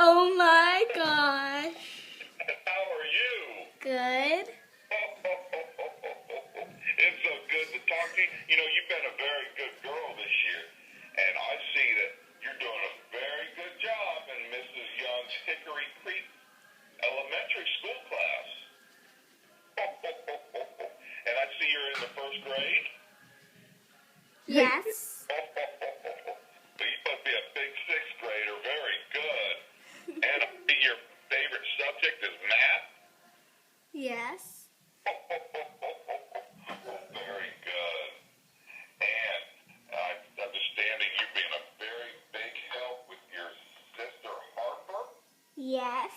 Oh my gosh. How are you? Good. It's so good to talk to you. You know, you've been a very good girl this year, and I see that you're doing a very good job in Mrs. Young's Hickory Creek Elementary School class. And I see you're in the first grade. Yes. So you must be a big sixth grader. Very good. And I see your favorite subject is math. Yes. Very good. And I'm understanding you've been a very big help with your sister Harper. Yes.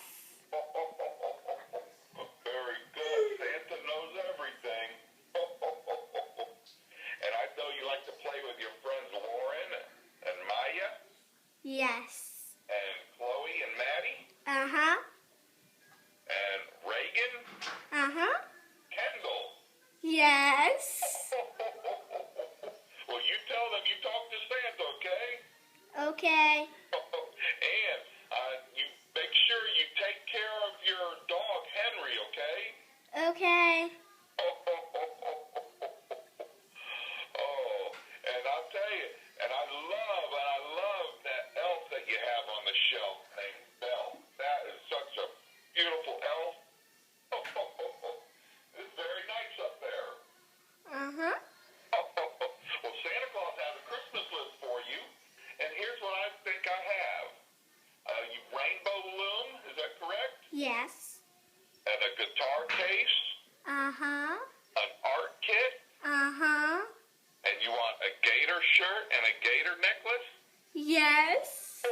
Very good. Santa knows everything. And I know you like to play with your friends Lauren and Maya Yes. and Chloe and Maddie Uh-huh. and Reagan, Uh-huh. Kendall. Yes. Well, you tell them you talk to Santa, okay? Okay. And you make sure you take care of your dog Henry, okay? Okay. Oh, and I'll tell you, and I love that elf that you have on the shelf named Belle. That is such a beautiful elf. It's very nice up there. Uh-huh. Well, Santa Claus has a Christmas list for you, and here's what I think I have. You rainbow loom, is that correct? Yes. And a guitar case, Uh-huh. an art kit, Uh-huh. and you want a gator shirt and a gator necklace, Yes.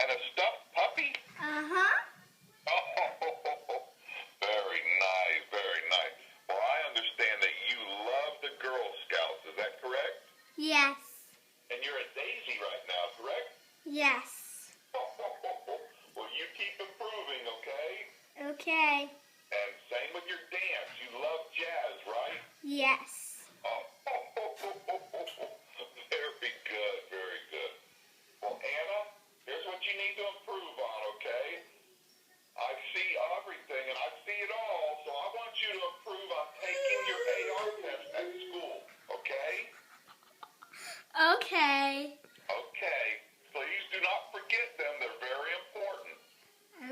and a stuffed puppy. Uh-huh. Very nice, very nice. Well, I understand that you love the Girl Scouts, is that correct? Yes. And you're a Daisy right now, correct? Yes. Well, you keep improving, okay? Okay. And same with your dance. You love jazz, right? Yes. Very good, very good. Well, Anna, here's what you need to improve on, okay? I see everything and I see it all, so I want you to improve on taking your AR test at school, okay? Okay. Okay. Please do not forget them. They're very important.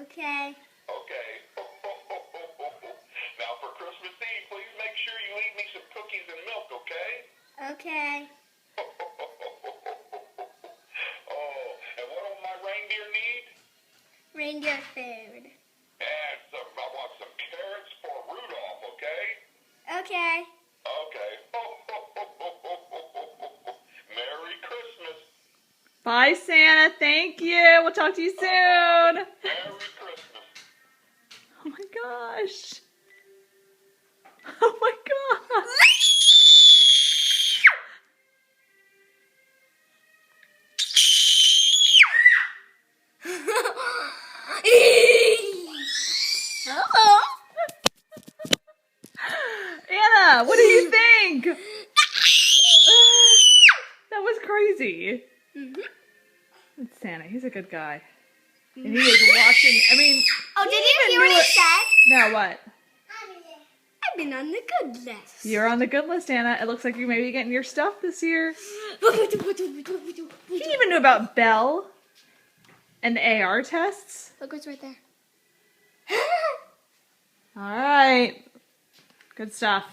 Okay. Okay. Now for Christmas Eve, please make sure you leave me some cookies and milk, okay? Okay. Oh, and what do my reindeer need? Reindeer food. And I want some carrots for Rudolph, okay? Okay. Okay. Merry Christmas. Bye, Santa. Thank you. We'll talk to you soon. Merry Christmas. Oh my gosh. Oh my gosh. Hello. Anna, what do you think? That was crazy. It's Santa. He's a good guy. And he is watching. I mean, Oh, did you hear what he said? now what? I've been on the good list. You're on the good list, Anna. It looks like you may be getting your stuff this year. He even knew about Belle and the AR tests. Look what's right there. All right. Good stuff.